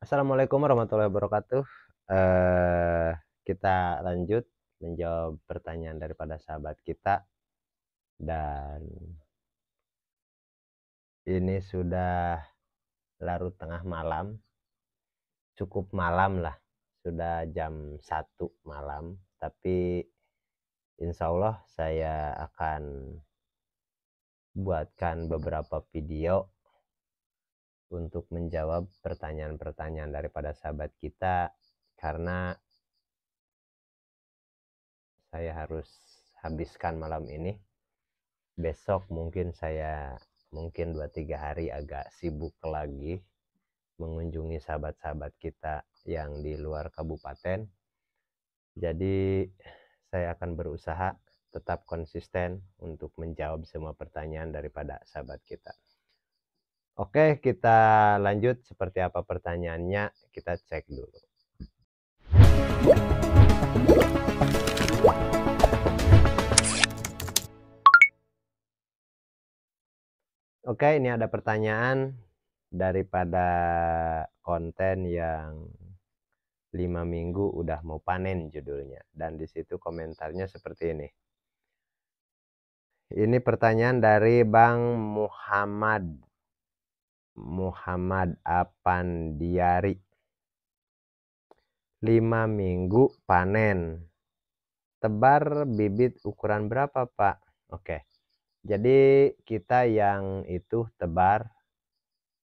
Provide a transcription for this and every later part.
Assalamualaikum warahmatullahi wabarakatuh. Eh, kita lanjut menjawab pertanyaan daripada sahabat kita, dan ini sudah larut tengah malam, cukup malam lah, sudah jam 1 malam, tapi insya Allah saya akan buatkan beberapa video untuk menjawab pertanyaan-pertanyaan daripada sahabat kita, karena saya harus habiskan malam ini. Besok mungkin 2-3 hari agak sibuk lagi mengunjungi sahabat-sahabat kita yang di luar kabupaten. Jadi saya akan berusaha tetap konsisten untuk menjawab semua pertanyaan daripada sahabat kita. Oke, kita lanjut. Seperti apa pertanyaannya, kita cek dulu. Oke, ini ada pertanyaan daripada konten yang 5 minggu udah mau panen judulnya, dan disitu komentarnya seperti ini. Ini pertanyaan dari Bang Muhammad Apandiari. 5 minggu panen, tebar bibit ukuran berapa, Pak? Oke, jadi kita yang itu tebar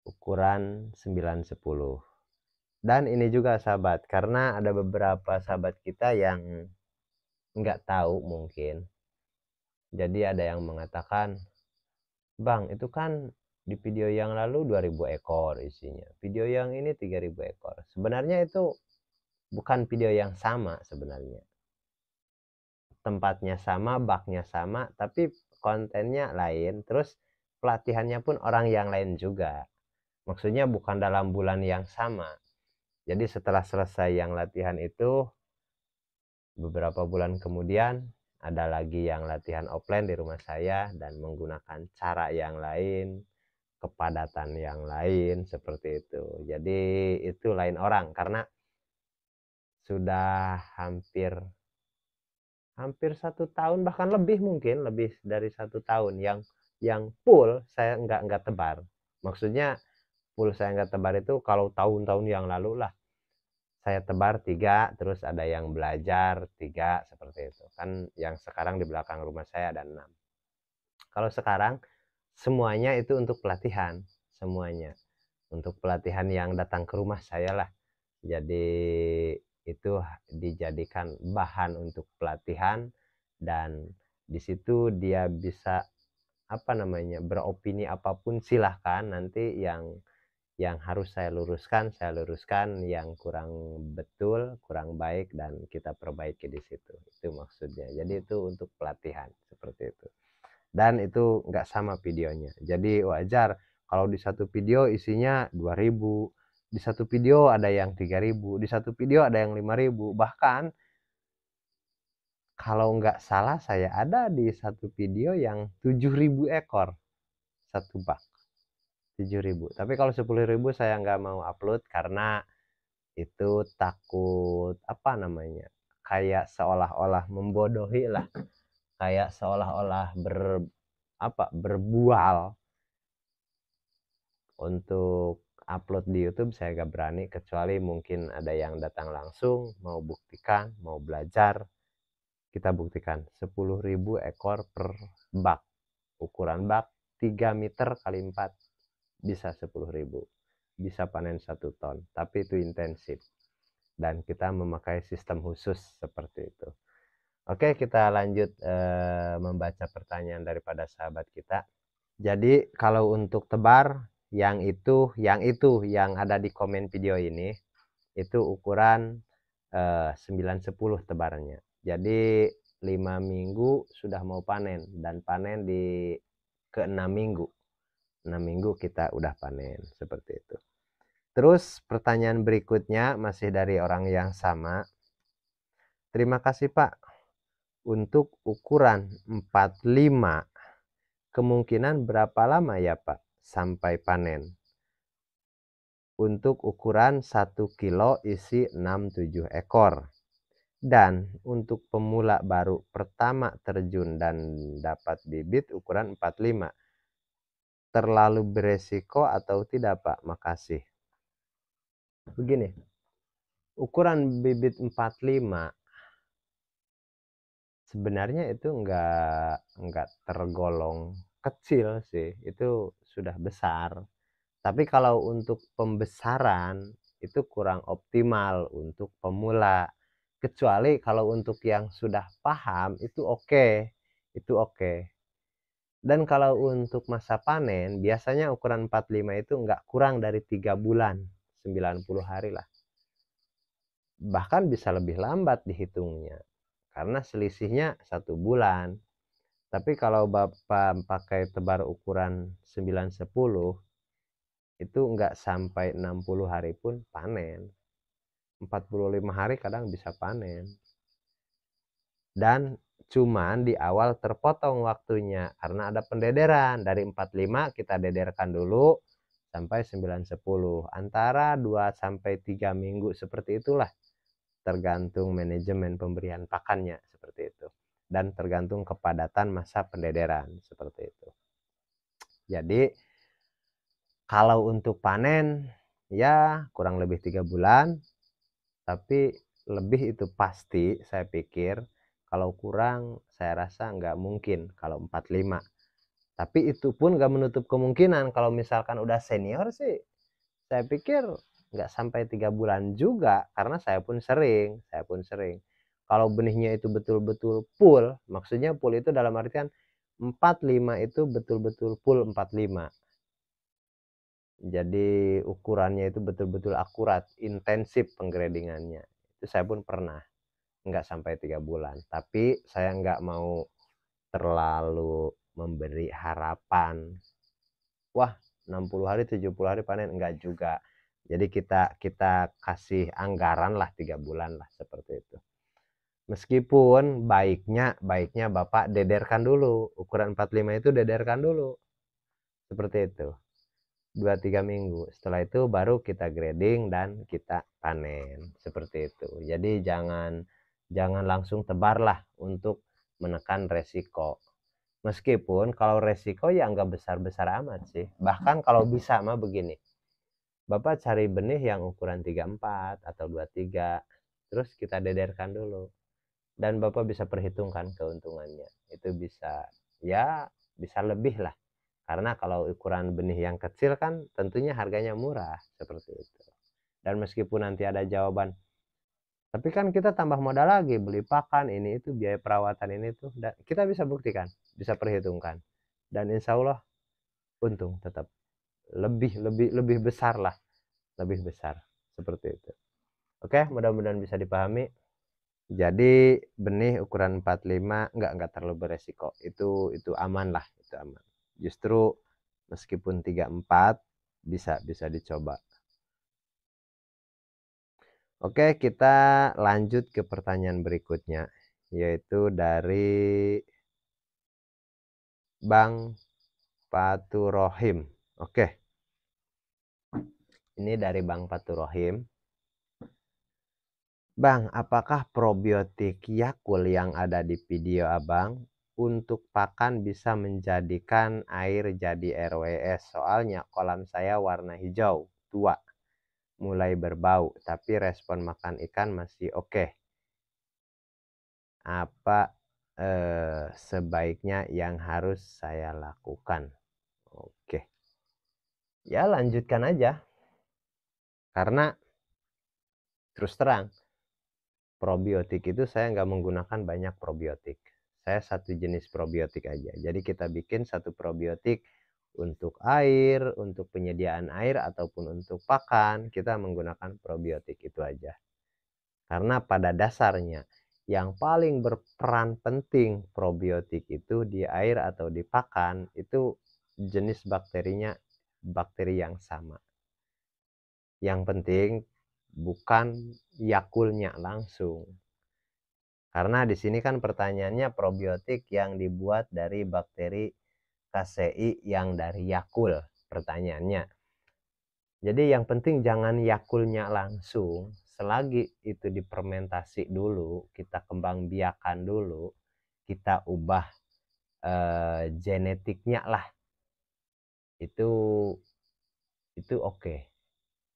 ukuran 9-10. Dan ini juga sahabat, karena ada beberapa sahabat kita yang nggak tahu mungkin. Jadi ada yang mengatakan, Bang, itu kan di video yang lalu 2000 ekor isinya, video yang ini 3000 ekor. Sebenarnya itu bukan video yang sama sebenarnya. Tempatnya sama, baknya sama, tapi kontennya lain, terus pelatihannya pun orang yang lain juga. Maksudnya bukan dalam bulan yang sama. Jadi setelah selesai yang latihan itu, beberapa bulan kemudian ada lagi yang latihan offline di rumah saya dan menggunakan cara yang lain, kepadatan yang lain, seperti itu. Jadi itu lain orang, karena sudah hampir 1 tahun, bahkan lebih, mungkin lebih dari 1 tahun yang full saya nggak tebar. Maksudnya full saya nggak tebar itu kalau tahun-tahun yang lalu lah, saya tebar 3, terus ada yang belajar 3, seperti itu kan. Yang sekarang di belakang rumah saya ada 6. Kalau sekarang semuanya itu untuk pelatihan, semuanya untuk pelatihan yang datang ke rumah saya lah. Jadi itu dijadikan bahan untuk pelatihan, dan di situ dia bisa beropini apapun, silahkan. Nanti yang harus saya luruskan, yang kurang betul, kurang baik, dan kita perbaiki di situ. Itu maksudnya. Jadi itu untuk pelatihan seperti itu. Dan itu nggak sama videonya. Jadi wajar kalau di satu video isinya 2000, di satu video ada yang 3000, di satu video ada yang 5000. Bahkan kalau nggak salah saya ada di satu video yang 7000 ekor satu bak. 7000. Tapi kalau 10.000 saya nggak mau upload, karena itu takut kayak seolah-olah membodohi lah, kayak seolah-olah berbual. Untuk upload di YouTube saya gak berani, kecuali mungkin ada yang datang langsung mau buktikan, mau belajar, kita buktikan. 10.000 ekor per bak, ukuran bak 3 meter kali 4, bisa 10.000, bisa panen 1 ton. Tapi itu intensif, dan kita memakai sistem khusus seperti itu. Oke, kita lanjut membaca pertanyaan daripada sahabat kita. Jadi kalau untuk tebar, yang ada di komen video ini itu ukuran 9-10 tebarnya. Jadi 5 minggu sudah mau panen, dan panen di ke 6 minggu. 6 minggu kita udah panen, seperti itu. Terus pertanyaan berikutnya masih dari orang yang sama. Terima kasih, Pak. Untuk ukuran 45, kemungkinan berapa lama ya, Pak, sampai panen? untuk ukuran 1 kilo isi 6-7 ekor. Dan untuk pemula baru pertama terjun dan dapat bibit ukuran 45. Terlalu beresiko atau tidak, Pak? Makasih. Begini, ukuran bibit 45 sebenarnya itu enggak tergolong kecil sih, itu sudah besar. Tapi kalau untuk pembesaran itu kurang optimal untuk pemula. Kecuali kalau untuk yang sudah paham itu oke, itu oke. Dan kalau untuk masa panen biasanya ukuran 45 itu enggak kurang dari 3 bulan, 90 hari lah. Bahkan bisa lebih lambat dihitungnya karena selisihnya 1 bulan. Tapi kalau Bapak pakai tebar ukuran 9-10 itu enggak sampai 60 hari pun panen. 45 hari kadang bisa panen. Dan cuman di awal terpotong waktunya karena ada pendederan. Dari 45 kita dederkan dulu sampai 9-10. Antara 2-3 minggu seperti itulah. Tergantung manajemen pemberian pakannya seperti itu. Dan tergantung kepadatan masa pendederan seperti itu. Jadi kalau untuk panen ya kurang lebih 3 bulan. Tapi lebih itu pasti saya pikir. Kalau kurang saya rasa nggak mungkin kalau 45. Tapi itu pun nggak menutup kemungkinan kalau misalkan udah senior sih. Saya pikir nggak sampai 3 bulan juga karena saya pun sering. Kalau benihnya itu betul-betul full, maksudnya full itu dalam artian 45 itu betul-betul full 45. Jadi ukurannya itu betul-betul akurat, intensif penggradingannya. Itu saya pun pernah, nggak sampai 3 bulan. Tapi saya nggak mau terlalu memberi harapan. Wah, 60 hari, 70 hari panen, enggak juga. Jadi kita kasih anggaran lah 3 bulan lah seperti itu. Meskipun baiknya Bapak dederkan dulu. Ukuran 45 itu dederkan dulu. Seperti itu. 2-3 minggu. Setelah itu baru kita grading dan kita panen seperti itu. Jadi jangan langsung tebarlah untuk menekan resiko. Meskipun kalau resiko ya nggak besar-besar amat sih. Bahkan kalau bisa mah begini. Bapak cari benih yang ukuran 34 atau 23. Terus kita dederkan dulu. Dan Bapak bisa perhitungkan keuntungannya. Itu bisa lebih lah. Karena kalau ukuran benih yang kecil kan tentunya harganya murah seperti itu. Dan meskipun nanti ada jawaban, tapi kan kita tambah modal lagi beli pakan ini itu biaya perawatan ini tuh, kita bisa buktikan, bisa perhitungkan. Dan insya Allah untung tetap lebih besar lah, lebih besar seperti itu. Oke, mudah-mudahan bisa dipahami. Jadi benih ukuran 45 enggak terlalu beresiko. Itu aman lah, itu aman. Justru meskipun 34 bisa dicoba. Oke, kita lanjut ke pertanyaan berikutnya, yaitu dari Bang Paturohim. Oke. Ini dari Bang Paturohim. Bang, apakah probiotik Yakult yang ada di video Abang untuk pakan bisa menjadikan air jadi RWS? Soalnya kolam saya warna hijau tua, mulai berbau, tapi respon makan ikan masih oke. Apa sebaiknya yang harus saya lakukan? Oke. Ya lanjutkan aja. Karena terus terang, probiotik itu saya nggak menggunakan banyak probiotik. Saya satu jenis probiotik aja. Jadi kita bikin satu probiotik untuk air, untuk penyediaan air, ataupun untuk pakan, kita menggunakan probiotik itu aja. Karena pada dasarnya, yang paling berperan penting probiotik itu di air atau di pakan, itu jenis bakterinya bakteri yang sama. Yang penting bukan Yakultnya langsung. Karena di sini kan pertanyaannya probiotik yang dibuat dari bakteri KCI yang dari Yakult pertanyaannya. Jadi yang penting jangan Yakultnya langsung, selagi itu difermentasi dulu, kita kembang biakan dulu, kita ubah genetiknya lah, itu oke.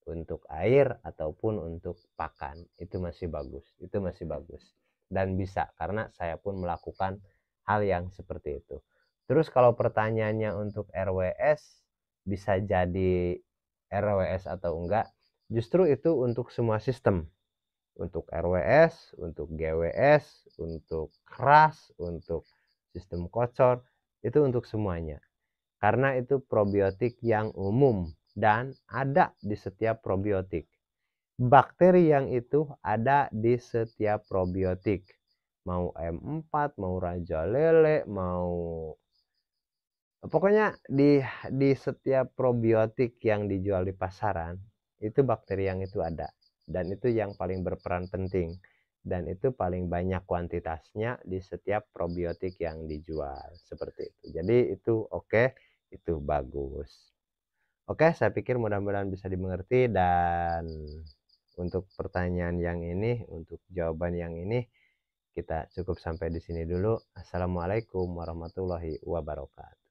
Untuk air ataupun untuk pakan itu masih bagus, dan bisa, karena saya pun melakukan hal yang seperti itu. Terus kalau pertanyaannya untuk RWS, bisa jadi RWS atau enggak, justru itu untuk semua sistem, untuk RWS, untuk GWS, untuk keras, untuk sistem kocor, itu untuk semuanya, karena itu probiotik yang umum dan ada di setiap probiotik. Bakteri yang itu ada di setiap probiotik. Mau M4, mau Raja Lele, mau pokoknya di setiap probiotik yang dijual di pasaran, itu bakteri yang itu ada. Dan itu yang paling berperan penting. Dan itu paling banyak kuantitasnya di setiap probiotik yang dijual. Seperti itu. Jadi itu oke, itu bagus. Oke, saya pikir mudah-mudahan bisa dimengerti, dan untuk pertanyaan yang ini, untuk jawaban yang ini, kita cukup sampai di sini dulu. Assalamualaikum warahmatullahi wabarakatuh.